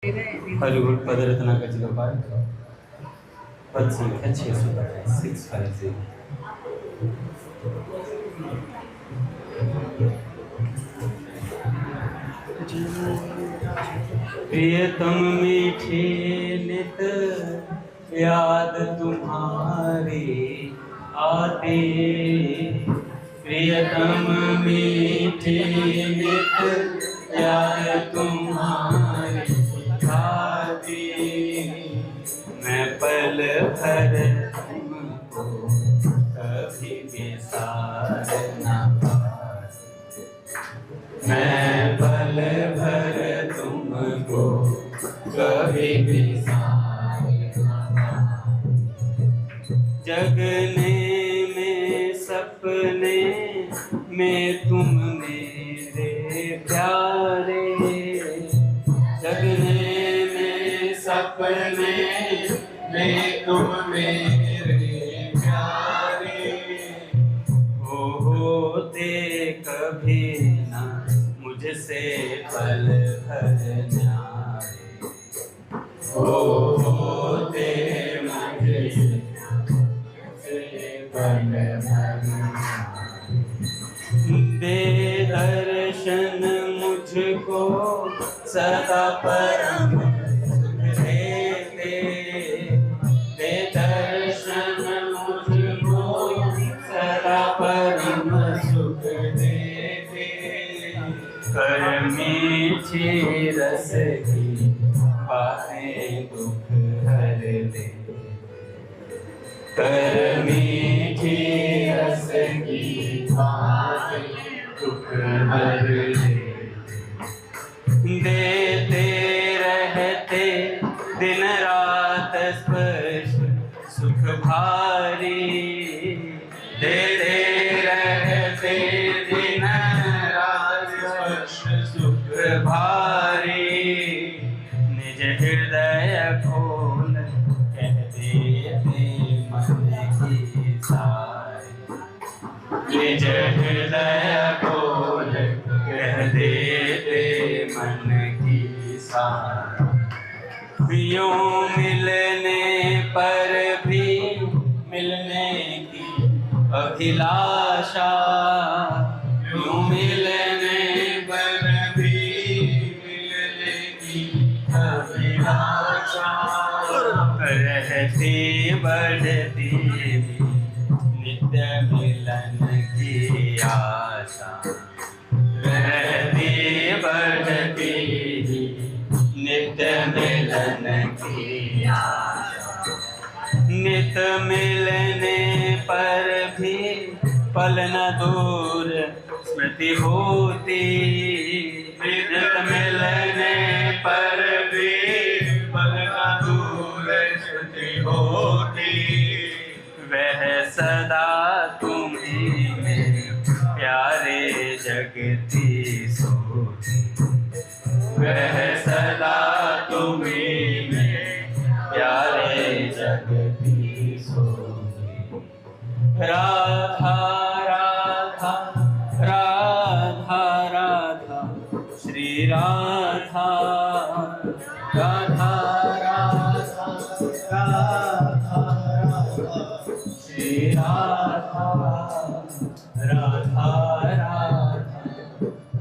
हरिगुरु पद रत्ना का जिला पाठ पद संख्या 650। प्रियतम मीठी नित याद तुम्हारी आती, प्रियतम मीठी नित याद तुम्हारी आती। मैं पल भर तुमको कभी विसार न पाती, मैं पल भर तुमको कभी विसार न पाती। जगने में सपने में तुम मेरे प्यारे, जगने में सपने में तुम मेरे प्यारे, होते कभी ना मुझसे पल भर न्यारे, होते मुझसे पल भर न्यारे। दे दर्शन मुझको सदा परम सुख देते, दे दर्शन मुझको सदा परम सुख देते। कर मीठी रस की बातें दुख हर दे, कर मीठी रस की बातें दुख हर दे। देते रहते दिन रात स्पर्श सुख भारी, देते रहते दिन रात स्पर्श सुख भारी। निज हृदय खोल कह देते मन की सारी, निज हृदय खोल कह देते मन की सारी। यूं मिलने पर भी मिलने की अभिलाषा, यूं मिलने पर भी मिलने की अभिलाषा। रहती बढ़ती नित्य मिलन की आशा, रहती बढ़ती नित्य मिलन की आशा। नित मिलने पर भी पल न दूर स्मृति होती, नित मिलने पर भी पल न दूर स्मृति होती। वह सदा तुम्हीं में प्यारे जगती सोती, वह सदा तुम्हीं में प्यारे जगती सोती। राधा राधा राधा राधा श्री राधा, राधा राधा राधा राधा श्री राधा, राधा राधा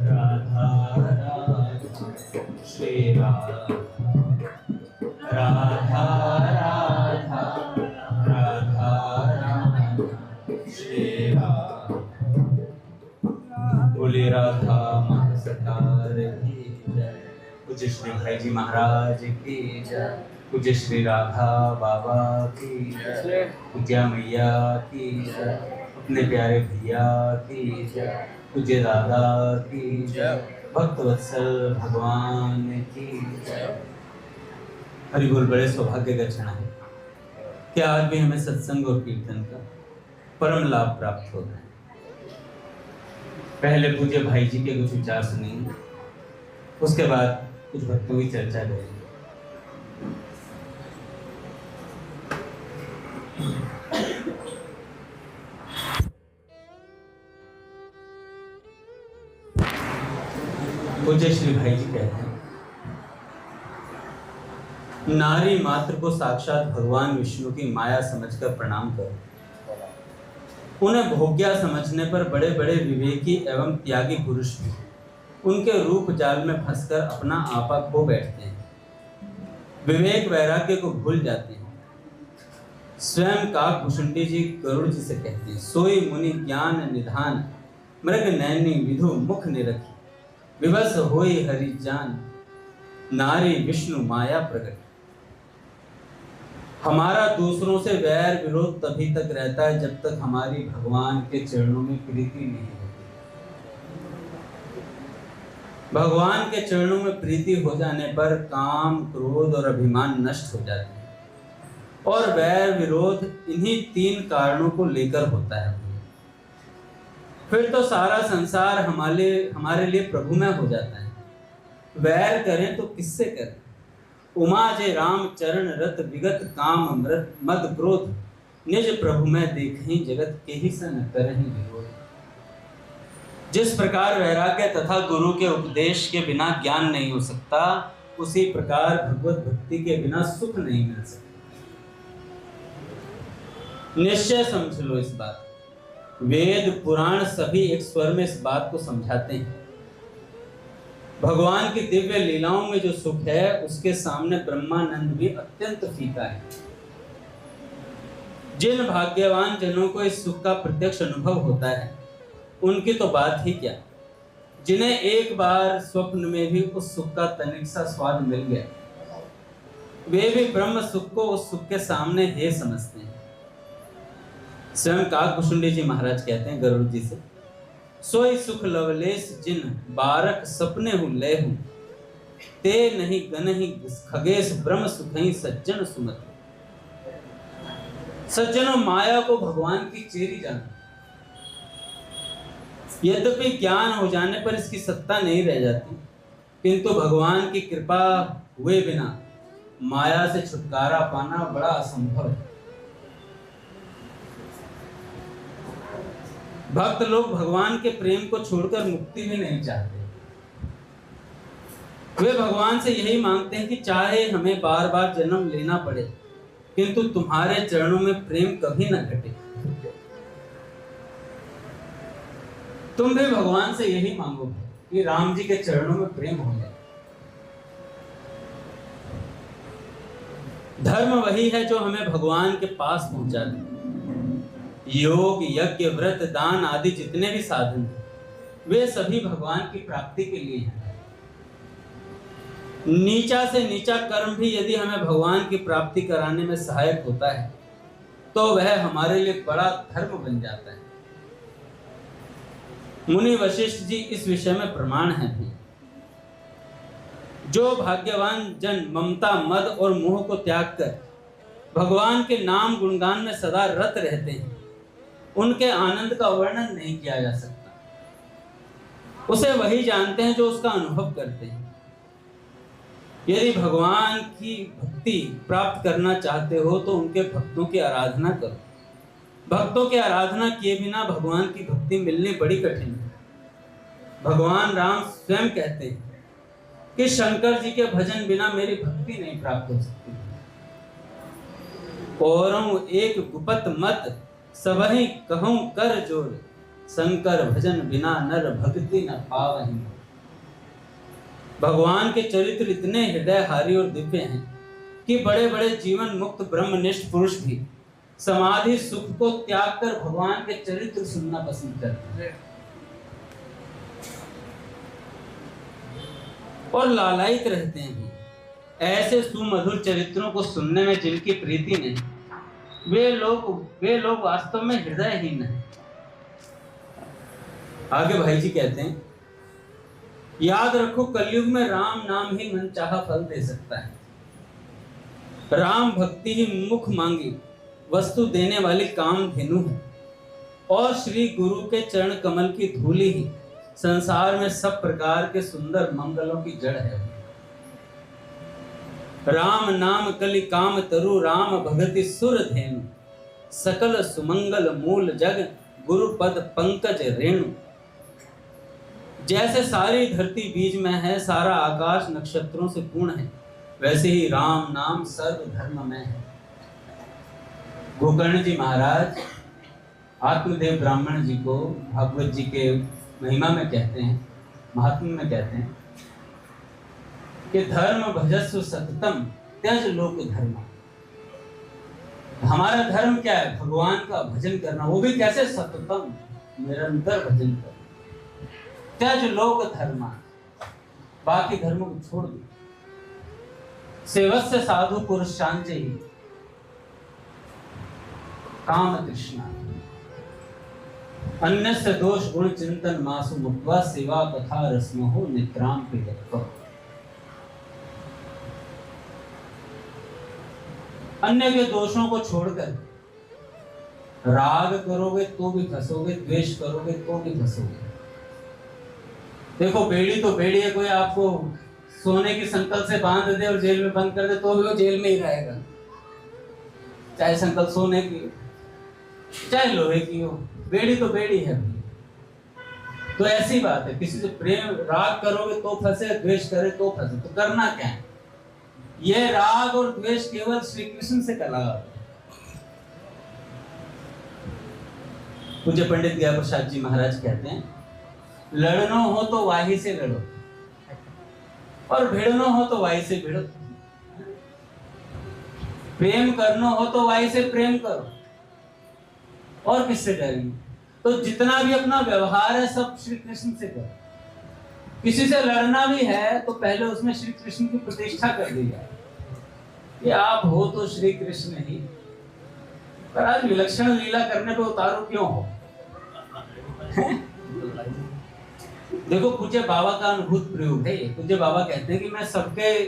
राधा राधा श्री राधा, राधा राधा राधा राधा श्री राधा। बोले राधा माँ सरकार की जय, पूज्य श्री भाई जी महाराज की जय, पूज्य श्री राधा बाबा की जय, पूज्या मैया की जय, अपने प्यारे भैया की जय, पूज्य दादा की जय, भक्त वत्सल भगवान की जय। हरिबोल। बड़े सौभाग्य का क्षण है कि आज भी हमें सत्संग और कीर्तन का परम लाभ प्राप्त हो रहा है। पहले पूज्य भाई जी के कुछ विचार सुनेंगे, उसके बाद कुछ भक्तों की चर्चा करेंगे। पूज्य श्री भाई जी कहते हैं, नारी मात्र को साक्षात भगवान विष्णु की माया समझकर प्रणाम करो। उन्हें भोग्या समझने पर बड़े बड़े विवेकी एवं त्यागी पुरुष भी उनके रूप जाल में फंसकर अपना आपा खो बैठते हैं, विवेक वैराग्य को भूल जाते हैं। स्वयं काकभूषुंडी जी गरुड़ जी से कहते हैं, सोई मुनि ज्ञान निधान मृग नैनी विधु मुख निरखी, विवश होई हरि जान, नारी विष्णु माया प्रगट। हमारा दूसरों से वैर विरोध तभी तक रहता है जब तक हमारी भगवान के चरणों में प्रीति नहीं होती। भगवान के चरणों में प्रीति हो जाने पर काम, क्रोध और अभिमान नष्ट हो जाते हैं और वैर विरोध इन्हीं 3 कारणों को लेकर होता है। फिर तो सारा संसार हमारे लिए प्रभुमय हो जाता है। वैर करें तो किससे करें? उमा जे राम चरण रत विगत काम अमृत मद क्रोध, निज प्रभु में देखहीं जगत के ही सन करहीं विरोध। जिस प्रकार वैराग्य तथा गुरु के उपदेश के बिना ज्ञान नहीं हो सकता, उसी प्रकार भगवत भक्ति के बिना सुख नहीं मिल सकता। निश्चय समझ लो इस बात। वेद पुराण सभी एक स्वर में इस बात को समझाते हैं। भगवान की दिव्य लीलाओं में जो सुख है उसके सामने ब्रह्मानंद भी अत्यंत फीका है। जिन भाग्यवान जनों को इस सुख का प्रत्यक्ष अनुभव होता है उनकी तो बात ही क्या, जिन्हें एक बार स्वप्न में भी उस सुख का तनिक सा स्वाद मिल गया, वे भी ब्रह्म सुख को उस सुख के सामने हे समझते हैं। स्वयं काकभूषुंडी जी महाराज कहते हैं गरुड़ जी से, सोई सुख लवलेश जिन बारक सपने हूँ लय हूँ, ते नहीं गनहि खगेश ब्रह्म सुखई सज्जन सुमत। सज्जनों, माया को भगवान की चेरी जानो। यद्यपि ज्ञान हो जाने पर इसकी सत्ता नहीं रह जाती, किंतु भगवान की कृपा हुए बिना माया से छुटकारा पाना बड़ा असंभव है। भक्त लोग भगवान के प्रेम को छोड़कर मुक्ति भी नहीं चाहते। वे भगवान से यही मांगते हैं कि चाहे हमें बार बार जन्म लेना पड़े, किंतु तुम्हारे चरणों में प्रेम कभी न घटे। तुम भी भगवान से यही मांगोगे कि राम जी के चरणों में प्रेम हो जाए। धर्म वही है जो हमें भगवान के पास पहुंचा दे। योग, यज्ञ, व्रत, दान आदि जितने भी साधन हैं, वे सभी भगवान की प्राप्ति के लिए हैं। नीचा से नीचा कर्म भी यदि हमें भगवान की प्राप्ति कराने में सहायक होता है तो वह हमारे लिए बड़ा धर्म बन जाता है। मुनि वशिष्ठ जी इस विषय में प्रमाण हैं भी। जो भाग्यवान जन ममता, मद और मोह को त्याग कर भगवान के नाम गुणगान में सदा रत रहते हैं, उनके आनंद का वर्णन नहीं किया जा सकता। उसे वही जानते हैं जो उसका अनुभव करते हैं। यदि भगवान की भक्ति प्राप्त करना चाहते हो तो उनके भक्तों की आराधना करो। भक्तों की आराधना किए बिना भगवान की भक्ति मिलनी बड़ी कठिन है। भगवान राम स्वयं कहते हैं कि शंकर जी के भजन बिना मेरी भक्ति नहीं प्राप्त हो सकती। औरों एक गुपत मत सबहि कहूं कर जोर, शंकर भजन बिना नर भक्ति न पावहि। भगवान के चरित्र इतने हृदयहारी और दिव्य हैं कि बड़े बड़े जीवन मुक्त ब्रह्मनिष्ठ पुरुष भी समाधि सुख को त्याग कर भगवान के चरित्र सुनना पसंद करते हैं और लालायित रहते हैं। ऐसे सुमधुर चरित्रों को सुनने में जिनकी प्रीति नहीं, वे लोग वास्तव में हृदयहीन हैं। आगे भाई जी कहते हैं, याद रखो कलयुग में राम नाम ही मनचाहा फल दे सकता है। राम भक्ति ही मुख मांगी वस्तु देने वाली कामधेनु है और श्री गुरु के चरण कमल की धूलि ही संसार में सब प्रकार के सुंदर मंगलों की जड़ है। राम नाम कलि काम तरु, राम भगति सुर धेनु, सकल सुमंगल मूल जग, गुरु पद पंकज रेणु। जैसे सारी धरती बीज में है, सारा आकाश नक्षत्रों से पूर्ण है, वैसे ही राम नाम सर्व धर्म में है। गोकर्ण जी महाराज आत्मदेव ब्राह्मण जी को भागवत जी के महिमा में कहते हैं, महात्म्य में कहते हैं कि धर्म भजस्व सततम त्यज लोक धर्म। हमारा धर्म क्या है? भगवान का भजन करना, वो भी कैसे? सततम, निरंतर भजन करना। त्यज लोक धर्म, बाकी धर्मों को छोड़ दो। सेवस्य साधु पुरुषांचे ही काम तृष्णा, अन्यस्य दोष गुण चिंतन मासु मुक्त्वा सेवा कथा रस्मो निद्राम पिबत्व। अन्य के दोषों को छोड़कर राग करोगे तो भी फंसोगे, द्वेष करोगे तो भी फंसोगे। देखो बेड़ी तो बेड़ी है, कोई आपको सोने की संकल्प से बांध दे और जेल में बंद कर दे तो भी वो जेल में ही रहेगा, चाहे संकल्प सोने की हो चाहे लोहे की हो, बेड़ी तो बेड़ी है। तो ऐसी बात है, किसी से प्रेम राग करोगे तो फंसे, द्वेष करे तो फंसे। तो करना क्या है? ये राग और द्वेष केवल श्री कृष्ण से कला। पूज्य पंडित गया प्रसाद जी महाराज कहते हैं, लड़नो हो तो वाही से लड़ो और भिड़नो हो तो वाही से भिड़ो। प्रेम करना हो तो वाही से प्रेम करो, और किससे डरेंगे? तो जितना भी अपना व्यवहार है सब श्री कृष्ण से करो। किसी से लड़ना भी है तो पहले उसमें श्री कृष्ण की प्रतिष्ठा कर दी जाए कि आप हो तो श्री कृष्ण ही, पर आज विलक्षण लीला करने पे उतारू क्यों हो? देखो पूज्य बाबा का अनुभूत प्रयोग है। पूज्य बाबा कहते हैं कि मैं सबके,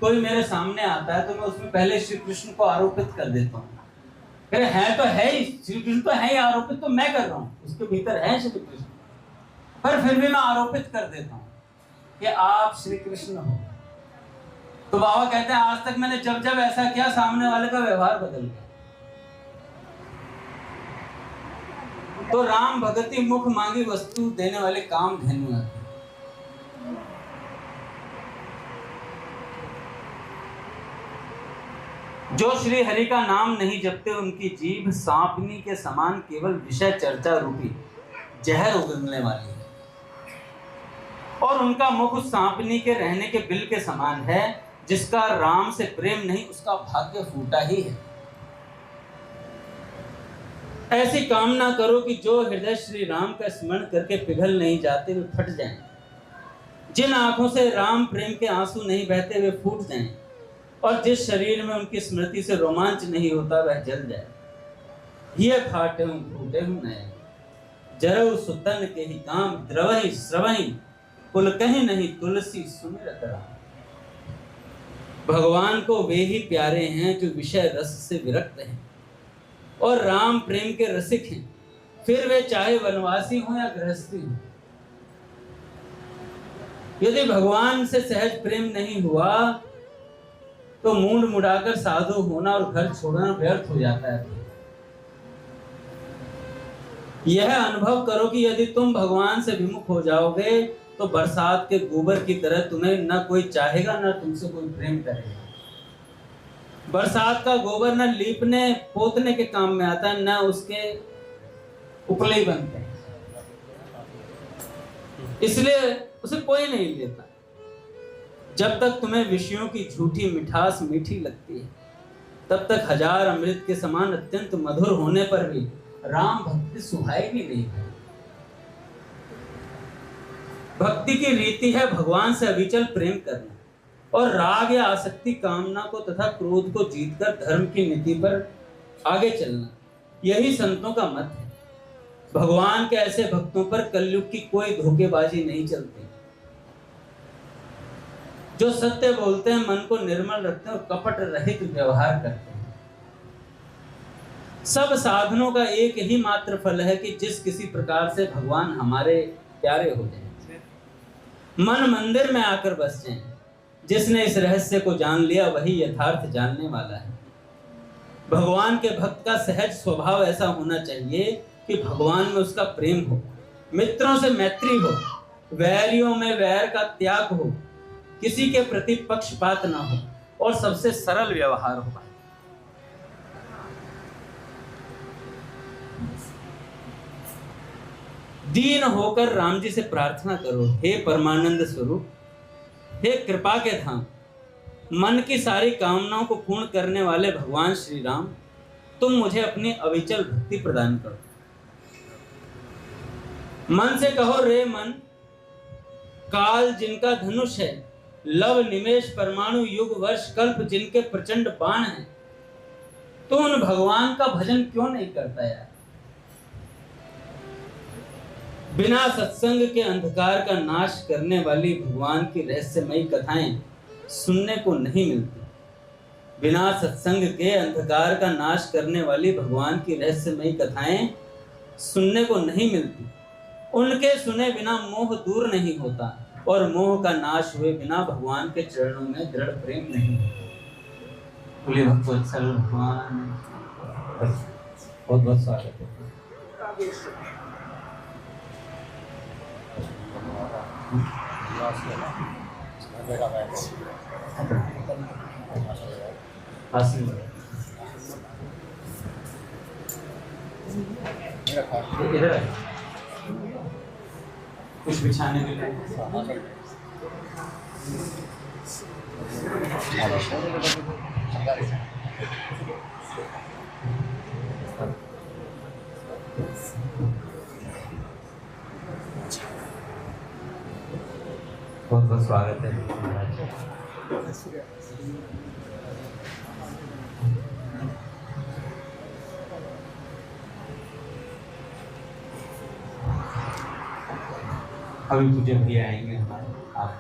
कोई मेरे सामने आता है तो मैं उसमें पहले श्री कृष्ण को आरोपित कर देता हूँ। है तो है ही, श्री कृष्ण तो है ही आरोपित, तो मैं कर रहा हूँ, उसके भीतर है श्री कृष्ण, पर फिर भी मैं आरोपित कर देता हूँ कि आप श्री कृष्ण हो। तो बाबा कहते हैं आज तक मैंने जब जब ऐसा किया सामने वाले का व्यवहार बदल गया। तो राम भगति मुख मांगी वस्तु देने वाले काम धेनु है। जो श्री हरि का नाम नहीं जपते उनकी जीभ सांपनी के समान केवल विषय चर्चा रूपी जहर उगलने वाली है, और उनका मुख सांपनी के रहने के बिल के समान है। जिसका राम से प्रेम नहीं उसका भाग्य फूटा ही है। ऐसी कामना करो कि जो हृदय श्री राम का स्मरण करके पिघल नहीं जाते वे फट जाएं, जिन आंखों से राम प्रेम के आंसू नहीं बहते वे फूट जाएं, और जिस शरीर में उनकी स्मृति से रोमांच नहीं होता वह जल जाए। ये फाटे हूं फूटे हूं नए, जरऊ सुतन के ही काम द्रवहि श्रवहि, कुल कहीं नहीं तुलसी सुमिरत राम। भगवान को वे ही प्यारे हैं जो विषय रस से विरक्त हैं और राम प्रेम के रसिक हैं, फिर वे चाहे वनवासी हो या गृहस्थी हो। यदि भगवान से सहज प्रेम नहीं हुआ तो मूंड मुड़ाकर साधु होना और घर छोड़ना व्यर्थ हो जाता है। यह अनुभव करो कि यदि तुम भगवान से विमुख हो जाओगे तो बरसात के गोबर की तरह तुम्हें न कोई चाहेगा न तुमसे कोई प्रेम करेगा। बरसात का गोबर न लीपने पोतने के काम में आता है, न उसके उपले बनते हैं, इसलिए उसे कोई नहीं लेता। जब तक तुम्हें विषयों की झूठी मिठास मीठी लगती है तब तक हजार अमृत के समान अत्यंत मधुर होने पर भी राम भक्ति सुहाएगी नहीं है। भक्ति की रीति है भगवान से अविचल प्रेम करना और राग या आसक्ति कामना को तथा क्रोध को जीतकर धर्म की नीति पर आगे चलना। यही संतों का मत है। भगवान के ऐसे भक्तों पर कलयुग की कोई धोखेबाजी नहीं चलती। जो सत्य बोलते हैं, मन को निर्मल रखते हैं और कपट रहित व्यवहार करते हैं। सब साधनों का एक ही मात्र फल है कि जिस किसी प्रकार से भगवान हमारे प्यारे हो जाए, मन मंदिर में आकर बस जाएं। जिसने इस रहस्य को जान लिया वही यथार्थ जानने वाला है। भगवान के भक्त का सहज स्वभाव ऐसा होना चाहिए कि भगवान में उसका प्रेम हो, मित्रों से मैत्री हो, वैरियों में वैर का त्याग हो, किसी के प्रति पक्षपात ना हो, और सबसे सरल व्यवहार हो भाई। दीन होकर राम जी से प्रार्थना करो, हे परमानंद स्वरूप, हे कृपा के धाम, मन की सारी कामनाओं को पूर्ण करने वाले भगवान श्री राम, तुम मुझे अपनी अविचल भक्ति प्रदान करो। मन से कहो, रे मन, काल जिनका धनुष है, लव निमेष परमाणु युग वर्ष कल्प जिनके प्रचंड बाण हैं, तो उन भगवान का भजन क्यों नहीं करता यार। बिना सत्संग के अंधकार का नाश करने वाली भगवान की रहस्यमयी कथाएं सुनने को नहीं मिलती। बिना सत्संग के अंधकार का नाश करने वाली भगवान की रहस्यमयी कथाएं सुनने को नहीं मिलती। उनके सुने बिना मोह दूर नहीं होता और मोह का नाश हुए बिना भगवान के चरणों में दृढ़ प्रेम नहीं होता। बोलिए भक्तवत्सल भगवान, बहुत बहुत स्वागत है। इधर है कुछ बिछाने के लिए। बहुत बहुत स्वागत है। अभी पूज्य भैया आएंगे हमारे, आप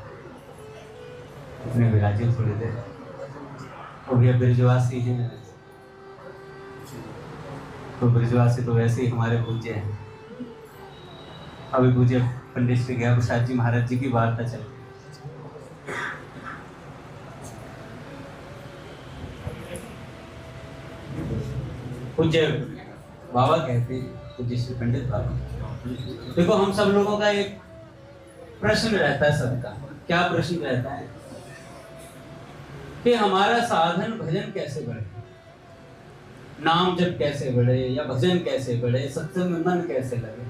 अपने विराजित थोड़ी देर। वो भैया ब्रजवासी हैं, तो ब्रजवासी तो वैसे ही हमारे पूज्य हैं। अभी पूज्य पंडित श्री गया प्रसाद जी महाराज जी की वार्ता चल रही। पूज्य बाबा कहते हैं, पूज्य श्री पंडित बाबा, देखो हम सब लोगों का एक प्रश्न रहता है सबका। क्या प्रश्न रहता है कि हमारा साधन भजन कैसे बढ़े, नाम जप कैसे बढ़े, या भजन कैसे बढ़े, सत्संग में मन कैसे लगे।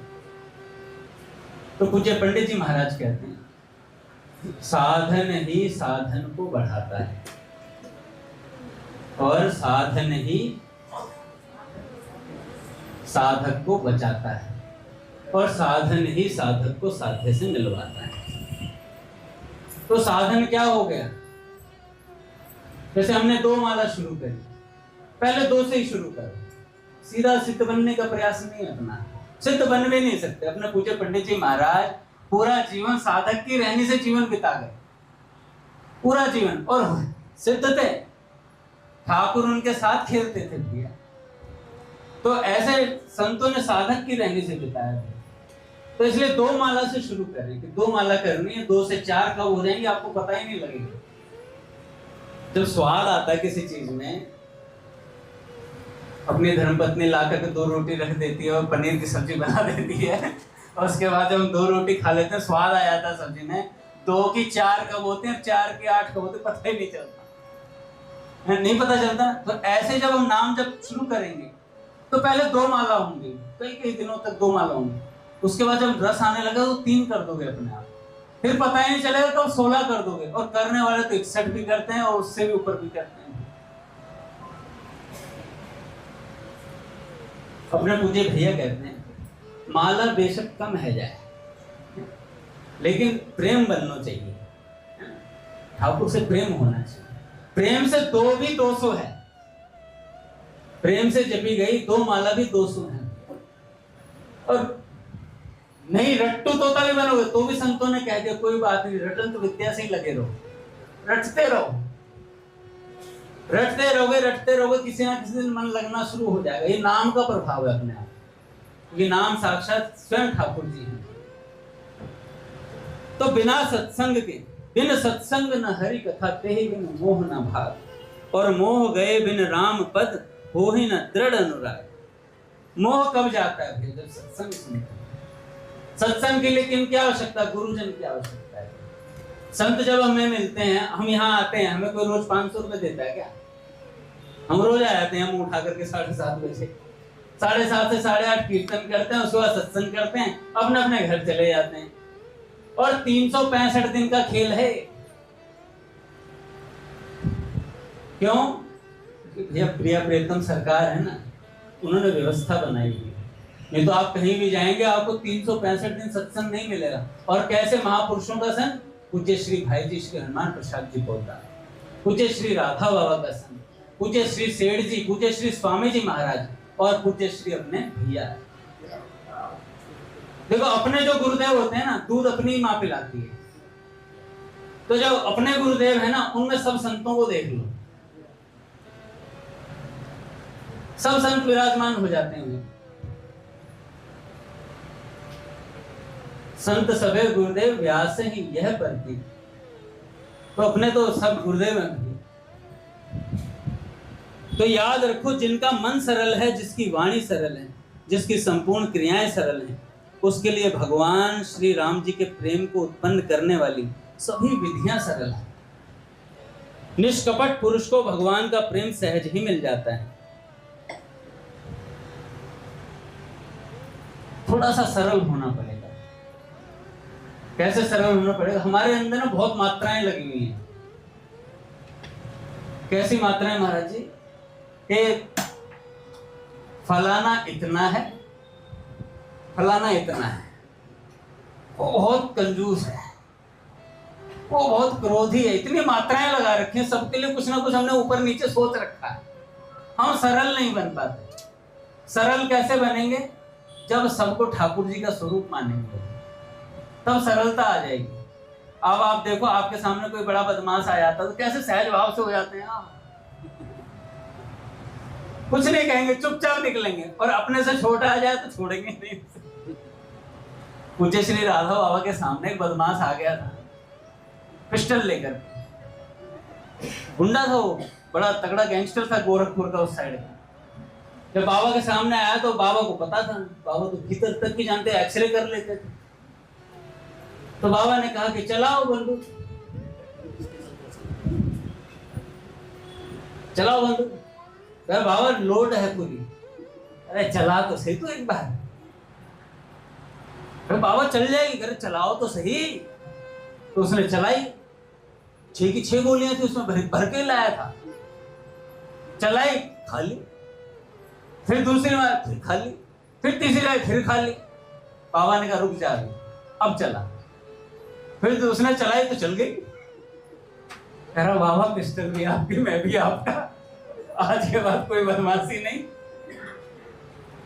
तो पूज्य पंडित जी महाराज कहते हैं, साधन ही साधन को बढ़ाता है और साधन ही साधक को बचाता है और साधन ही साधक को साध्य से मिलवाता है। तो साधन क्या हो गया? जैसे हमने 2 माला शुरू करी, पहले 2 से ही शुरू करो। सीधा सिद्ध बनने का प्रयास नहीं अपना, सिद्ध बन भी नहीं सकते। अपने पूज्य पंडित जी महाराज पूरा जीवन साधक की रहनी से जीवन बिता गए, पूरा जीवन, और सिद्ध थे, ठाकुर उनके साथ खेलते थे भैया। तो ऐसे संतों ने साधक की रहनी से बिताया था। तो इसलिए 2 माला से शुरू करें कि 2 माला करनी है, 2 से 4 कब हो जाएंगे आपको पता ही नहीं लगेगा। जब स्वाद आता है किसी चीज में, अपनी धर्मपत्नी ला करके 2 रोटी रख देती है और पनीर की सब्जी बना देती है, और उसके बाद जब हम 2 रोटी खा लेते हैं, स्वाद आ जाता है सब्जी में, 2 की 4 कब होते हैं, 4 की 8 कब होते हैं, पता ही नहीं चलता, नहीं पता चलता। तो ऐसे जब हम नाम जब शुरू करेंगे तो पहले 2 माला होंगी, कई दिनों तक 2 माला होंगी। उसके बाद जब रस आने लगा तो 3 कर दोगे अपने आप, फिर पता ही नहीं चलेगा तो 16 कर दोगे। और करने वाले तो 61 भी करते हैं और उससे भी ऊपर भी करते हैं। अपने पूज्य भैया कहते हैं, माला बेशक कम है जाए लेकिन प्रेम बनना चाहिए, ठाकुर से प्रेम होना चाहिए। प्रेम से 2 भी 200 है, प्रेम से जपी गई 2 माला भी 200 है। और नहीं रट्टू तोता भी बनोगे तो भी संतों ने कह दिया कोई बात नहीं, रटन तो विद्या से ही लगे रहो, रटते रहो, रटते रहोगे, किसी ना किसी दिन मन लगना शुरू हो जाएगा। ये नाम का प्रभाव है अपने आप, क्योंकि नाम साक्षात स्वयं ठाकुर जी हैं। तो बिना सत्संग के, बिन सत्संग न हरि कथा, तेहि बिन मोह न भाग, और मोह गए बिन राम पद, हो ही न दृढ़ अनुराग। मोह कब जाता है? जब सत्संग सुनते हैं। सत्संग के लिए किन की आवश्यकता? गुरुजन की आवश्यकता है। संत जब हमें मिलते हैं, हम यहाँ आते हैं, हमें कोई रोज 500 रुपए देता है क्या? हम रोज आ जाते हैं, हम उठा करके 7:30 बजे, 7:30 से 8:30 कीर्तन करते हैं, उसके बाद सत्संग करते हैं, अपने अपने घर चले जाते हैं। और 365 दिन का खेल है। क्यों? भैया प्रिया प्रियतम सरकार है ना, उन्होंने व्यवस्था बनाई है। नहीं तो आप कहीं भी जाएंगे, आपको 365 दिन सत्संग नहीं मिलेगा। और कैसे महापुरुषों का संग? पूज्य श्री भाई जी श्री हनुमान प्रसाद जी पोता, पूज्य श्री राधा बाबा का संग, पूज्य श्री सेठ जी, पूज्य श्री स्वामी जी महाराज, और पूज्य श्री अपने भैया। देखो अपने जो गुरुदेव होते हैं ना, दूध अपनी माँ पिलाती है। तो जब अपने गुरुदेव है ना, उनमें सब संतों को देख लो, सब संत विराजमान हो जाते हैं। संत सभे गुरुदेव व्यास ही यह परती, तो अपने तो सब गुरुदेव हैं। तो याद रखो, जिनका मन सरल है, जिसकी वाणी सरल है, जिसकी संपूर्ण क्रियाएं सरल हैं, उसके लिए भगवान श्री राम जी के प्रेम को उत्पन्न करने वाली सभी विधियां सरल हैं। निष्कपट पुरुष को भगवान का प्रेम सहज ही मिल जाता है। थोड़ा सा सरल होना पड़ेगा। कैसे सरल होना पड़ेगा? हमारे अंदर ना बहुत मात्राएं लगी हुई हैं। कैसी मात्राएं महाराज जी? एक फलाना इतना है, फलाना इतना है, वो बहुत कंजूस है, वो बहुत क्रोधी है, इतनी मात्राएं लगा रखी हैं। सबके लिए कुछ ना कुछ हमने ऊपर नीचे सोच रखा है। हम सरल नहीं बन पाते। सरल कैसे बनेंगे? जब सबको ठाकुर जी का स्वरूप मानेंगे, तब सरलता आ जाएगी। अब आप देखो, आपके सामने कोई बड़ा बदमाश आ जाता है तो कैसे सहज भाव से हो जाते हैं आप। कुछ नहीं कहेंगे, चुपचाप निकलेंगे। और अपने से छोटा आ जाए तो छोड़ेंगे नहीं। पूज्य श्री राधा बाबा के सामने एक बदमाश आ गया था, पिस्टल लेकर। गुंडा था वो, बड़ा तगड़ा गैंगस्टर था गोरखपुर का, उस साइड का। जब बाबा के सामने आया तो बाबा को पता था, बाबा तो भीतर तक की जानते, एक्सरे कर लेते थे। तो बाबा ने कहा कि चलाओ बंदूक, चलाओ बंदूक। अरे बाबा लोड है पूरी। अरे चला तो सही तो एक बार। अरे बाबा चल जाएगी। अरे चलाओ तो सही। तो उसने चलाई। 6 की 6 गोलियां थी उसमें, भर के लाया था। चलाई, खाली। फिर दूसरी बार फिर खाली, फिर तीसरी बार फिर खाली। बाबा ने कहा रुक जा, अब चला। फिर उसने चलाई तो चल गई। कह रहा बाबा पिस्टल भी आपकी, मैं भी आपका, आज के बाद कोई बदमाशी नहीं,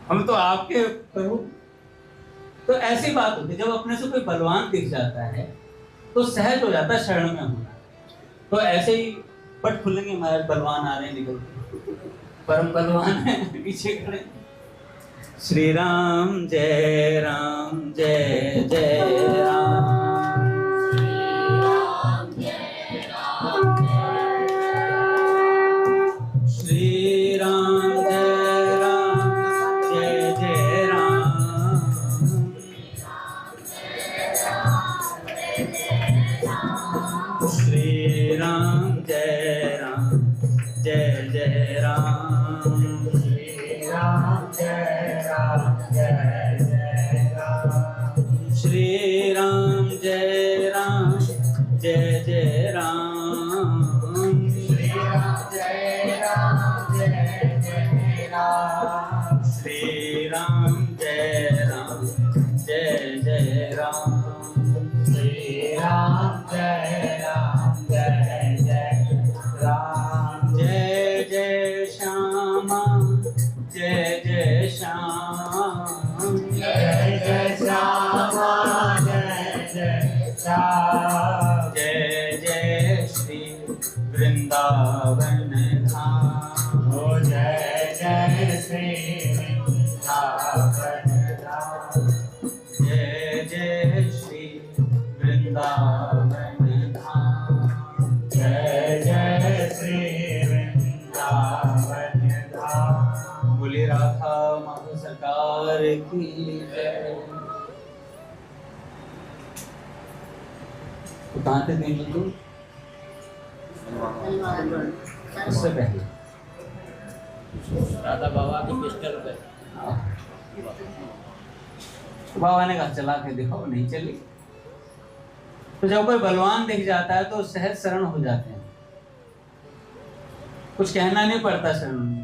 हम तो आपके प्रभु। तो ऐसी बात होती है, जब अपने से कोई बलवान दिख जाता है तो सहज हो जाता है शरण में होना। तो ऐसे ही पट खुलेंगे, हमारे बलवान आ रहे हैं निकल के, परम बलवान है पीछे खड़े। श्री राम जय राम, जय जय राम। जय जय श्री वृंदावन धाम, हो जय जय श्री वृंदावन धाम, जय जय श्री वृंदावन धाम, जय जय श्री वृंदावन धाम। बोले राधा माधव सरकार की जय। तो कहाँ थे 3 बंधु? उससे पहले दादा बाबा की पिस्टल पे तो बाबा ने कहा चला के दिखाओ, नहीं चली। तो जब कोई बलवान दिख जाता है तो सहज शरण हो जाते हैं, कुछ कहना नहीं पड़ता शरण।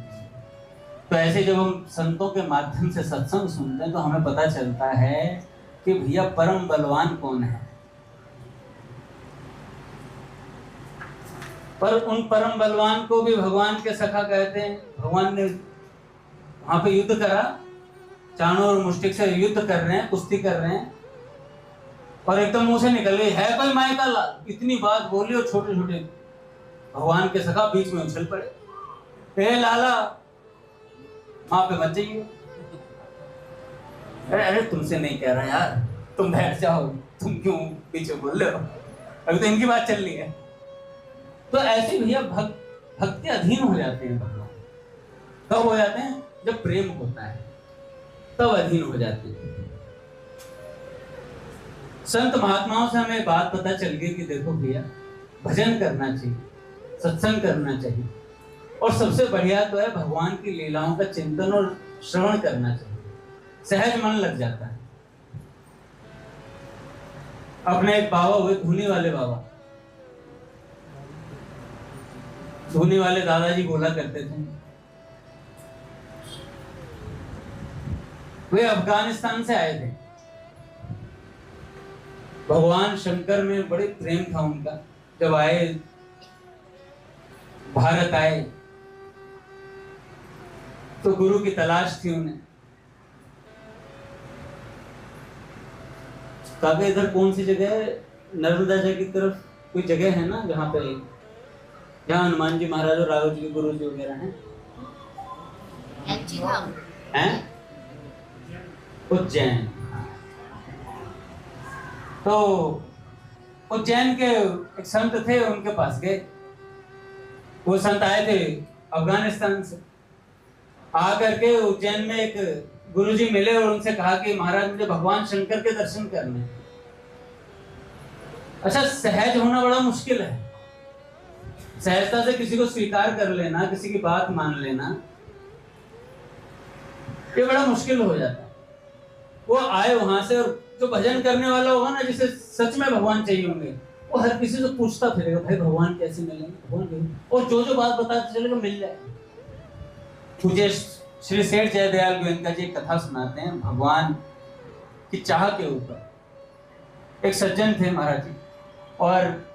तो ऐसे जब हम संतों के माध्यम से सत्संग सुनते हैं तो हमें पता चलता है कि भैया परम बलवान कौन है। पर उन परम बलवान को भी भगवान के सखा कहते हैं। भगवान ने वहां पे युद्ध करा, चाणों और मुष्टिक से युद्ध कर रहे हैं, कुश्ती कर रहे हैं, और एकदम मुंह से निकल गई, है कोई माई का लाल, इतनी बात बोली और छोटे छोटे भगवान के सखा बीच में उछल पड़े, हे लाला वहां पे मत जाइए। अरे अरे तुमसे नहीं कह रहा यार, तुम बैठ जाओ, तुम क्यों पीछे बोल रहे हो, अभी तो इनकी बात चल रही है। तो ऐसे भैया भक्ति अधीन हो जाते हैं भगवान। कब हो जाते हैं? जब प्रेम होता है तब अधीन हो जाते हैं। संत महात्माओं से हमें बात पता चल गई कि देखो भैया भजन करना चाहिए, सत्संग करना चाहिए, और सबसे बढ़िया तो है भगवान की लीलाओं का चिंतन और श्रवण करना चाहिए, सहज मन लग जाता है। अपने एक बाबा हुए धुनी वाले बाबा, धुनी वाले दादाजी बोला करते थे, वे अफगानिस्तान से आए थे। भगवान शंकर में बड़े प्रेम था उनका। जब आए भारत आए तो गुरु की तलाश थी उन्हें। काका इधर कौन सी जगह है? नर्मदा जी की तरफ कोई जगह है ना जहाँ पे, जहाँ हनुमान जी महाराज और राघव जी के गुरु जी वगैरह हैं? उज्जैन। तो उज्जैन के एक संत थे, उनके पास गए। वो संत आए थे अफगानिस्तान से, आकर के उज्जैन में एक गुरुजी मिले और उनसे कहा कि महाराज मुझे भगवान शंकर के दर्शन करने। अच्छा, सहज होना बड़ा मुश्किल है। सहजता से किसी को स्वीकार कर लेना, किसी की बात मान लेना, ये बड़ा मुश्किल हो जाता है। वो आए वहां से, और जो भजन करने वाला होगा ना, जिसे सच में भगवान चाहिए होंगे, वो हर किसी से पूछता फिरेगा, भाई भगवान कैसे मिलेंगे, भगवान, और जो जो बात बताते चलेगा मिल जाएगा। मुझे श्री सेठ जयदयाल गोयनका जी एक कथा सुनाते हैं भगवान की चाह के ऊपर। एक सज्जन थे महाराज जी, और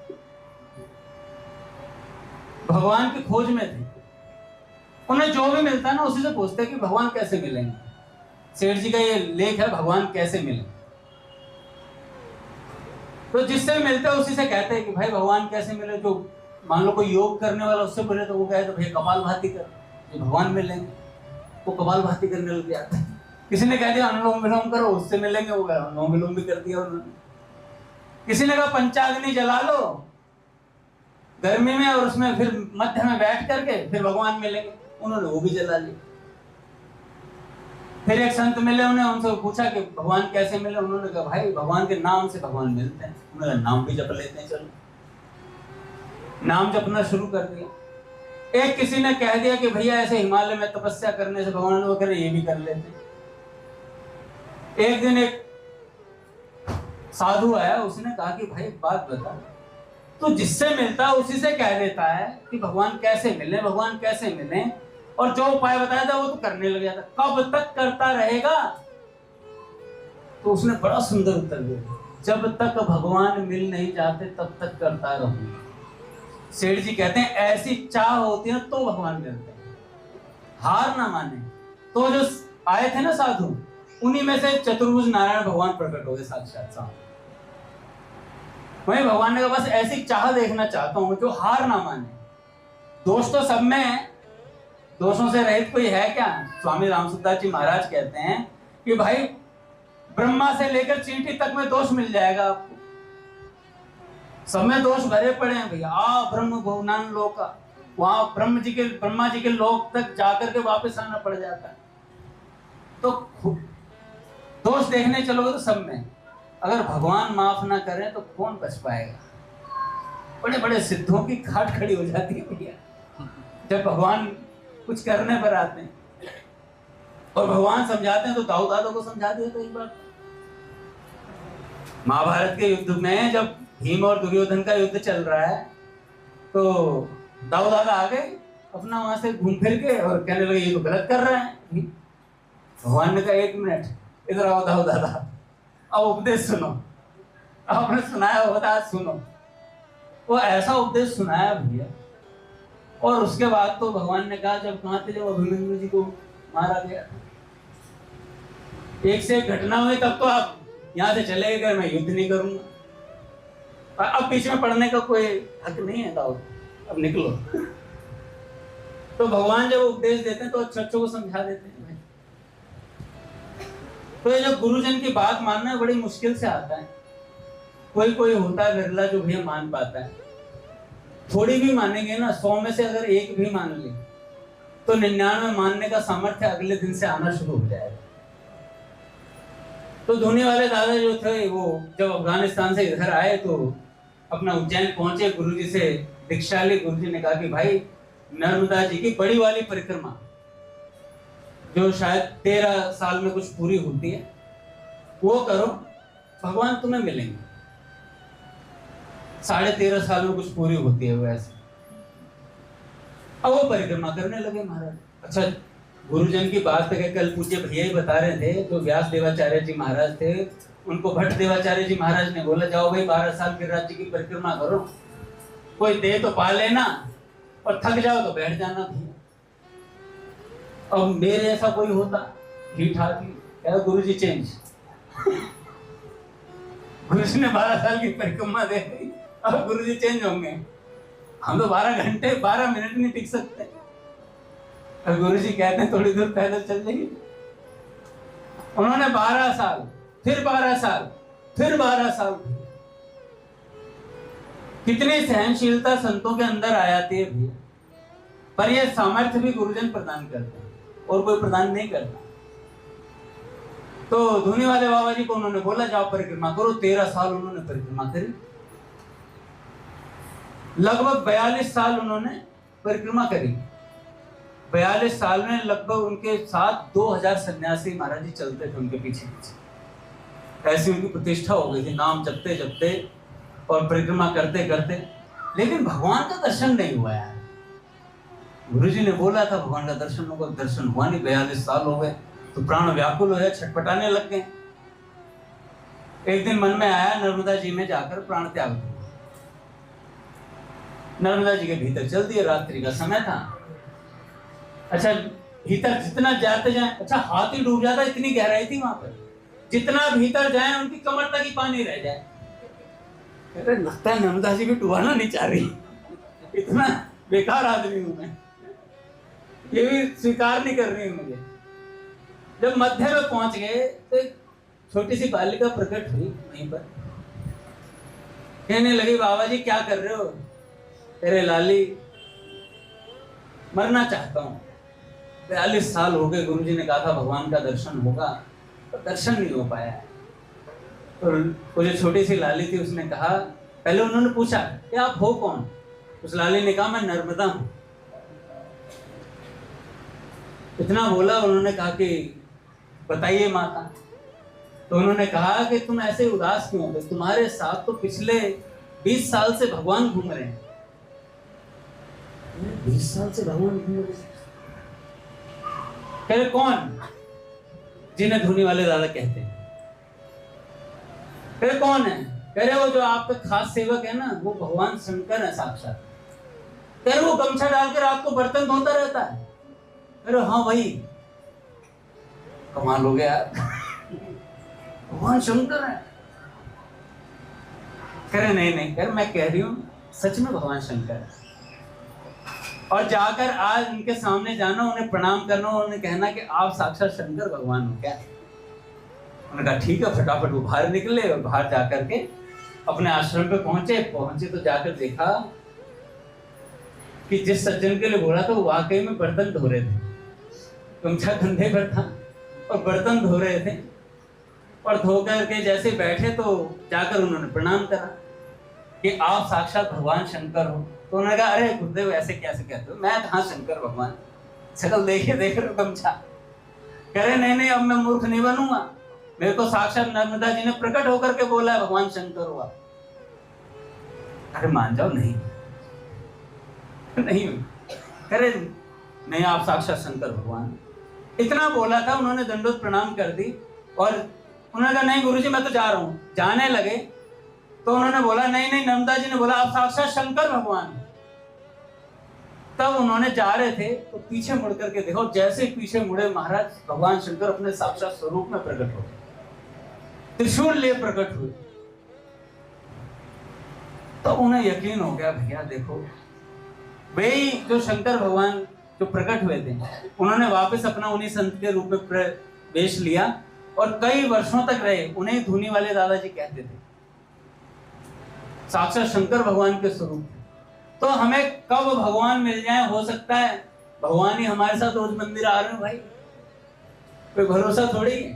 भगवान की खोज में थे। उन्हें जो भी मिलता है ना उसी से पूछते कि भगवान कैसे मिलेंगे। सेठ जी का ये लेख है, भगवान कैसे मिले। तो जिससे भी मिलते हैं उसी से कहते हैं कि भाई भगवान कैसे मिले। जो मान लो कोई योग करने वाला उससे बोले तो वो कहे तो भाई कपालभाति कर, ये भगवान मिलेंगे, वो कपालभाति करने लग जाता है। किसी ने कह दिया अनुलोम विलोम करो, उससे मिलेंगे, वो अनुलोम विलोम भी कर दिया उन्होंने। किसी ने कहा पंचाग्नि जला लो गर्मी में, और उसमें फिर मध्य में बैठ करके फिर भगवान मिलेंगे, उन्होंने वो भी जला लिया। फिर एक संत मिले, उन्हें उनसे पूछा कि भगवान कैसे मिले। उन्होंने कहा भाई भगवान के नाम से भगवान मिलते हैं। उन्होंने नाम भी जप लेते हैं, चलो नाम जपना शुरू कर दिया। एक किसी ने कह दिया कि भैया ऐसे हिमालय में तपस्या करने से भगवान वो करे, ये भी कर लेते हैं। एक दिन एक साधु आया, उसने कहा कि भाई एक बात बता, तो जिससे मिलता है उसी से कह देता है कि भगवान कैसे मिले, भगवान कैसे मिले, और जो उपाय बताया था वो तो करने लग जाता, कब तक करता रहेगा? तो उसने बड़ा सुंदर उत्तर दिया, जब तक भगवान मिल नहीं जाते तब तक करता रहूंगा। सेठ जी कहते हैं ऐसी चाह होती है तो भगवान मिलते हैं, हार ना माने। तो जो आए थे ना साधु, उन्हीं में से चतुर्भुज नारायण भगवान प्रकट हो गए साक्षात सामने। वही भगवान ने कहा बस ऐसी चाह देखना चाहता हूं जो हार ना माने। दोष तो सब में है, दोषों से रहित कोई है क्या? स्वामी रामसुखदास जी महाराज कहते हैं कि भाई ब्रह्मा से लेकर चींटी तक में दोष मिल जाएगा आपको, सब में दोष भरे पड़े हैं भैया। ब्रह्म भुवनान लोका, वहां ब्रह्मा जी के लोक तक जाकर के वापस आना पड़ जाता है। तो दोष देखने चलोगे तो सब में, अगर भगवान माफ ना करे तो कौन बच पाएगा? बड़े बड़े सिद्धों की खाट खड़ी हो जाती है भैया, जब भगवान कुछ करने पर आते हैं और भगवान समझाते हैं तो दाऊ दादो को समझा दिया था एक बार। महाभारत के युद्ध में जब भीम और दुर्योधन का युद्ध चल रहा है तो दाऊ दादा आ गए अपना वहां से घूम फिर के और कहने लगे ये तो गलत कर रहे हैं। भगवान ने कहा 1 मिनट इधर आओ दाऊ दादा, अब उपदेश सुनो, आपने सुनाया होता आज सुनो। वो ऐसा उपदेश सुनाया भैया, और उसके बाद तो भगवान ने कहा जब कहा थे जब अभिमन्यु जी को मारा गया, एक से एक घटना हुई, तब तो आप यहाँ से चले गए, मैं युद्ध नहीं करूंगा। अब बीच में पढ़ने का कोई हक नहीं है दाऊद, अब निकलो। तो भगवान जब उपदेश देते हैं तो अच्छों को समझा देते हैं। तो ये जो गुरुजन की बात मानना बड़ी मुश्किल से आता है, कोई कोई होता है विरला जो भी मान पाता है। थोड़ी भी मानेंगे ना, 100 में से अगर एक भी मान ले तो 99 मानने का सामर्थ्य अगले दिन से आना शुरू हो जाएगा। तो धोनी वाले दादा जो थे वो जब अफगानिस्तान से इधर आए तो अपना उज्जैन पहुंचे, गुरुजी से दीक्षा ली। गुरुजी ने कहा कि भाई नर्मदा जी की बड़ी वाली परिक्रमा जो शायद 13 साल में कुछ पूरी होती है वो करो, भगवान तुम्हें मिलेंगे। 13.5 साल में कुछ पूरी होती है वो ऐसे। अब वो परिक्रमा करने लगे महाराज। अच्छा, गुरुजन की बात तो कल पूज्य भैया ही बता रहे थे, जो व्यास देवाचार्य जी महाराज थे उनको भट्ट देवाचार्य जी महाराज ने बोला जाओ भाई 12 साल गिरिराज जी की परिक्रमा करो, कोई दे तो पा लेना और थक जाओ तो बैठ जाना भैया। अब मेरे ऐसा कोई होता ठीक ठाक ही, क्या गुरु जी चेंज। गुरु जी ने 12 साल की परिक्रमा दे दी, अब गुरु जी चेंज होंगे। हम तो 12 घंटे 12 मिनट नहीं टिक सकते। और गुरु जी कहते हैं थोड़ी दूर पैदल चल जाइए। उन्होंने 12 साल, फिर 12 साल, फिर 12 साल। कितनी सहनशीलता संतों के अंदर आ जाती है भैया। पर यह सामर्थ्य भी गुरुजन प्रदान करते हैं और कोई प्रदान नहीं करता। तो धोनी वाले बाबा जी को उन्होंने बोला जाओ परिक्रमा करो। 13 साल उन्होंने परिक्रमा करी, लगभग 42 साल उन्होंने परिक्रमा करी। 42 साल में लगभग उनके साथ 2000 सन्यासी महाराज जी चलते थे उनके पीछे पीछे। ऐसी उनकी प्रतिष्ठा हो गई थी, नाम जपते जपते और परिक्रमा करते करते। लेकिन भगवान का दर्शन नहीं हुआ यार। गुरुजी ने बोला था भगवान का दर्शन होगा, दर्शन हुआ नहीं। 42 साल हो गए तो प्राण व्याकुल हो गए, छटपटाने लग गए। एक दिन मन में आया नर्मदा जी में जाकर प्राण त्याग दो। नर्मदा जी के भीतर चल दिए, रात्रि का समय था। अच्छा, भीतर जितना जाते जाए, अच्छा हाथ ही डूब जाता, इतनी गहराई थी वहां पर। जितना भीतर जाए उनकी कमर तक ही पानी रह जाए। अरे लगता है नर्मदा जी भी डुबाना नहीं चाह रही, इतना बेकार आदमी हूं मैं, ये भी स्वीकार नहीं कर रही है मुझे। जब मध्य में पहुंच गए तो एक छोटी सी बालिका प्रकट हुई वहीं पर, कहने लगी बाबा जी क्या कर रहे हो? तेरे लाली मरना चाहता हूं। 42 साल हो गए, गुरुजी ने कहा था भगवान का दर्शन होगा, तो दर्शन नहीं हो पाया। तो वो जो छोटी सी लाली थी उसने कहा, पहले उन्होंने पूछा कि आप हो कौन? उस लाली ने कहा मैं नर्मदा हूं। इतना बोला, उन्होंने कहा कि बताइए माता। तो उन्होंने कहा कि तुम ऐसे उदास क्यों हो? तुम्हारे साथ तो पिछले 20 साल से भगवान घूम रहे हैं। 20 साल से भगवान घूम रहे हैं? कह रहे कौन? जिन्हें धोनी वाले दादा कहते हैं। कह रहे कौन है? कह रहे वो जो आपका खास सेवक है ना, वो भगवान शंकर है साक्षात। कह रहे वो गमछा डालकर आपको बर्तन धोता रहता है। अरे हाँ भाई, कमाल हो गया भगवान शंकर है। कह रहे नहीं नहीं, कह रहे मैं कह रही हूं सच में भगवान शंकर है। और जाकर आज उनके सामने जाना, उन्हें प्रणाम करना, उन्हें कहना कि आप साक्षात शंकर भगवान हो क्या? उन्होंने कहा ठीक है। फटाफट वो बाहर निकले और बाहर जाकर के अपने आश्रम पे पहुंचे तो जाकर देखा कि जिस सज्जन के लिए बोला था वो वाकई में बर्तन धो रहे थे। गमछा कंधे पर था और बर्तन धो रहे थे। और धो करके जैसे बैठे तो जाकर उन्होंने प्रणाम करा। कि आप साक्षात भगवान शंकर हो। तो उन्होंने कहा अरे गुरुदेव ऐसे कैसे कहते हो, मैं कहाँ शंकर भगवान, शकल देखे देख रहे हो गमछा। कह रहे नहीं नहीं, अब मैं मूर्ख नहीं बनूंगा, मेरे को साक्षात नर्मदा जी ने प्रकट होकर के बोला है भगवान शंकर हुआ। अरे मान जाओ नहीं नहीं, करे नहीं आप साक्षात शंकर भगवान। इतना बोला था, उन्होंने दंडोत प्रणाम कर दी और उन्होंने कहा नहीं गुरुजी मैं तो जा रहा हूं। जाने लगे तो उन्होंने बोला नहीं नहीं, नर्मदा जी ने बोला आप साक्षात शंकर भगवान। तब उन्होंने जा रहे थे तो पीछे मुड़ करके देखो, जैसे पीछे मुड़े महाराज भगवान शंकर अपने साक्षात स्वरूप में प्रकट हो गए, त्रिशूल लिए प्रकट हुए। तो उन्हें यकीन हो गया भैया देखो वे जो शंकर भगवान जो प्रकट हुए थे, उन्होंने वापस अपना उन्हीं संत के रूप में प्रवेश लिया और कई वर्षों तक रहे। उन्हें धुनी वाले दादाजी कहते थे, साक्षात शंकर भगवान के स्वरूप। तो हमें कब भगवान मिल जाए, हो सकता है भगवान ही हमारे साथ रोज मंदिर आ रहे हैं भाई, कोई भरोसा थोड़ी है।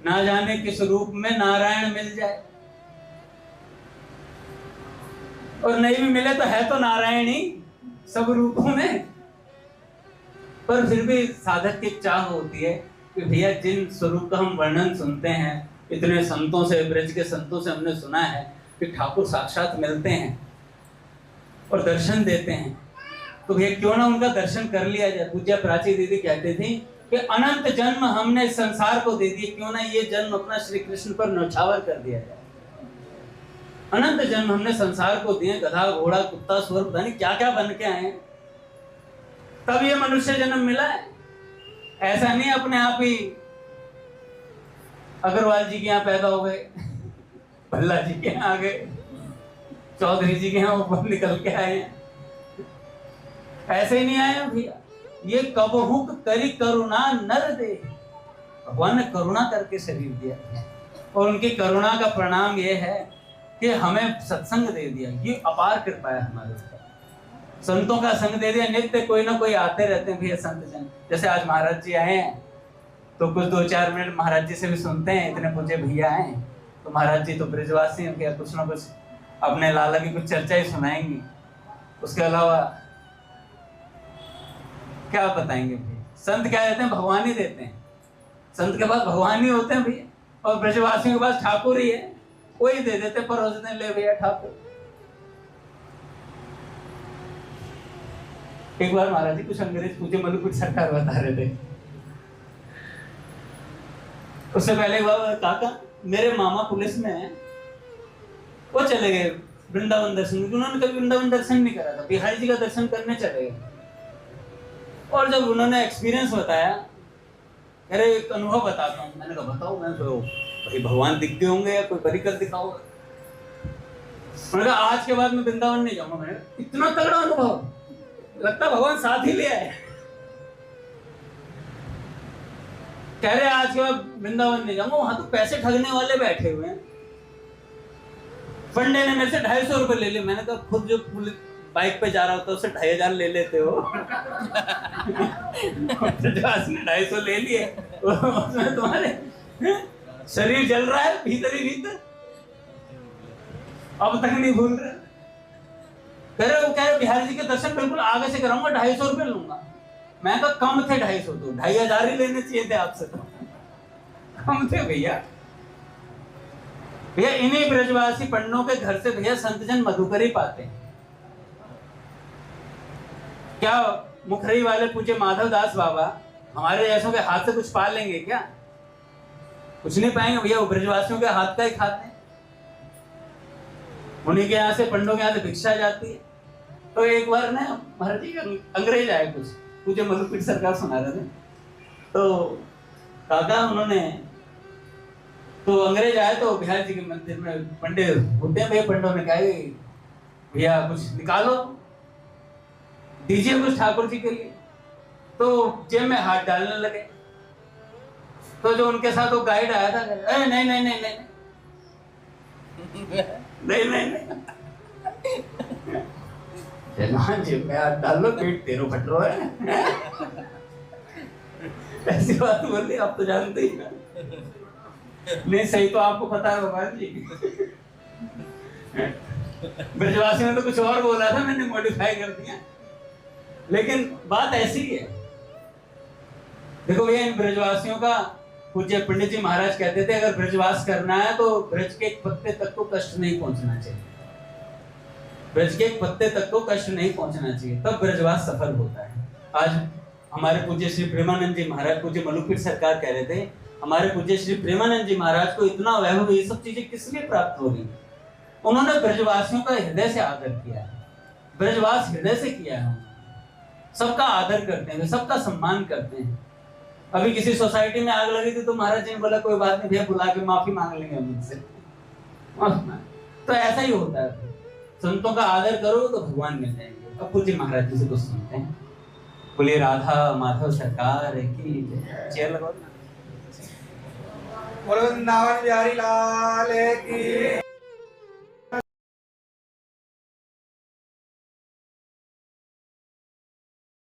ना जाने किस रूप में नारायण मिल जाए, और नहीं भी मिले तो है तो नारायण ही सब रूपों में। पर फिर भी साधक की चाह होती है कि भैया जिन स्वरूप का हम वर्णन सुनते हैं, इतने संतों से, ब्रज के संतों से हमने सुना है कि ठाकुर साक्षात मिलते हैं और दर्शन देते हैं, तो भैया क्यों ना उनका दर्शन कर लिया जाए। पूज्य प्राची दीदी कहते थे कि अनंत जन्म हमने इस संसार को दे दिए, क्यों ना ये जन्म अपना श्री कृष्ण पर न्यौछावर कर दिया जाए। अनंत जन्म हमने संसार को दिए, गधा घोड़ा कुत्ता सुअर पता नहीं क्या क्या बन के आए हैं, तब ये मनुष्य जन्म मिला है। ऐसा नहीं अपने आप ही अग्रवाल जी के यहाँ पैदा हो गए, भल्ला जी के यहाँ आ गए, चौधरी जी के यहाँ ऊपर निकल के आए हैं, ऐसे ही नहीं आए भैया। ये कबहुक करी करुणा नर दे, भगवान ने करुणा करके शरीर दिया और उनकी करुणा का परिणाम ये है कि हमें सत्संग दे दिया। ये अपार कृपा है हमारे ऊपर, संतों का संग दे दिया। नित्य कोई ना कोई आते रहते हैं भैया संत जन। जैसे आज महाराज जी आए हैं तो कुछ 2-4 मिनट महाराज जी से भी सुनते हैं, इतने पूज्य भैया आए तो महाराज जी तो ब्रजवासी हैं भैया, कुछ ना कुछ अपने लाला की कुछ चर्चा ही सुनाएंगी, उसके अलावा क्या बताएंगे भैया। संत क्या देते हैं, भगवान ही देते हैं। संत के पास भगवान ही होते हैं भैया, और ब्रजवासियों के पास ठाकुर ही है, वही दे देते परोसते ले भैया ठाकुर। एक बार महाराज जी कुछ अंग्रेज पूछे, मतलब कुछ सरकार बता रहे थे। उससे पहले काका मेरे मामा पुलिस में है, वो चले गए वृंदावन दर्शन। उन्होंने कभी वृंदावन दर्शन नहीं करा था, बिहारी जी का दर्शन करने चले गए। और जब उन्होंने एक्सपीरियंस बताया, अरे एक अनुभव बताता हूँ। मैंने कहा बताओ। मैं तो भाई भगवान दिखते होंगे या कोई परिकर दिखाओ। उन्होंने कहा आज के बाद मैं वृंदावन नहीं जाऊंगा। मैंने इतना तगड़ा अनुभव, लगता भगवान साथ ही ले आए। कह रहे आज के बाद वृंदावन नहीं जाऊंगा, वहां तो पैसे ठगने वाले बैठे हुए हैं। फंडे ने मेरे से 250 रुपए ले लिए। मैंने कहा खुद जो बाइक पे जा रहा होता है उससे 2500 ले लेते हो। जो 250 ले लिए, उसमें तुम्हारे शरीर जल रहा है भीतर ही भीतर, अब तक नहीं भूल रहे। वो कह रहे बिहारी जी के दर्शन बिल्कुल आगे से कराऊंगा, 250 रुपए लूंगा। मैं तो कम थे 250, तो 2500 ही लेने चाहिए थे आपसे, तो कम थे भैया। भैया इन्हीं ब्रजवासी पंडों के घर से भैया संतजन मधुकर ही पाते हैं। क्या मुखरई वाले पूछे माधव दास बाबा हमारे जैसों के हाथ से कुछ पा लेंगे क्या? कुछ नहीं पाएंगे भैया, वो ब्रजवासियों के हाथ का ही खाते हैं। उन्हीं के यहाँ से, पंडों के यहाँ से भिक्षा जाती है। तो एक बार ना महाराज जी अंग्रेज आए, कुछ पूछे मधुपीठ सरकार सुना रहे थे, तो काका उन्होंने, तो अंग्रेज आए तो बिहार जी के मंदिर में पंडित होते हैं भैया, पंडों ने कहा भैया कुछ निकालो, दीजिए कुछ ठाकुर जी के लिए। तो जेब में हाथ डालने लगे। तो जो उनके साथ वो गाइड आया था, नहीं नहीं नहीं नहीं नहीं नहीं नहीं नहीं, जेब में हाथ डाल लो, पेट तेरो फट रहा है। ऐसी बात बोली, आप तो जानते ही ना। नहीं सही तो आपको पता है भगवान जी। ब्रजवासियों ने तो कुछ और बोला था, मैंने मॉडिफाई कर दिया। लेकिन बात ऐसी है, देखो भैया, इन ब्रजवासियों का पूज्य पंडित जी महाराज कहते थे अगर ब्रजवास करना है तो ब्रज के एक पत्ते तक को कष्ट नहीं पहुंचना चाहिए। ब्रज के एक पत्ते तक को कष्ट नहीं पहुंचना चाहिए, तब ब्रजवास सफल होता है। आज हमारे पूज्य श्री प्रेमानंद जी महाराज, पूज्य मलुकपीठ सरकार कह रहे थे, हमारे पूज्य श्री प्रेमानंद जी महाराज को इतना वैभव, ये सब चीजें किस लिए प्राप्त हो रही? उन्होंने ब्रजवासियों का हृदय से आदर किया है, ब्रजवास हृदय से किया है। सबका आदर करते हैं, सबका सम्मान करते हैं। अभी किसी सोसाइटी में आग लगी थी तो महाराज जी ने बोला कोई बात नहीं भैया, बुला के माफी मांग लेंगे हम इनसे। तो ऐसा ही होता है, संतों का आदर करो तो भगवान मिल जाएंगे। अब पूज्य महाराज जी से कुछ सुनते हैं। बोलिए राधा माधव सरकार की चेयर लगाओ। वृंदावन बिहारी लाल की।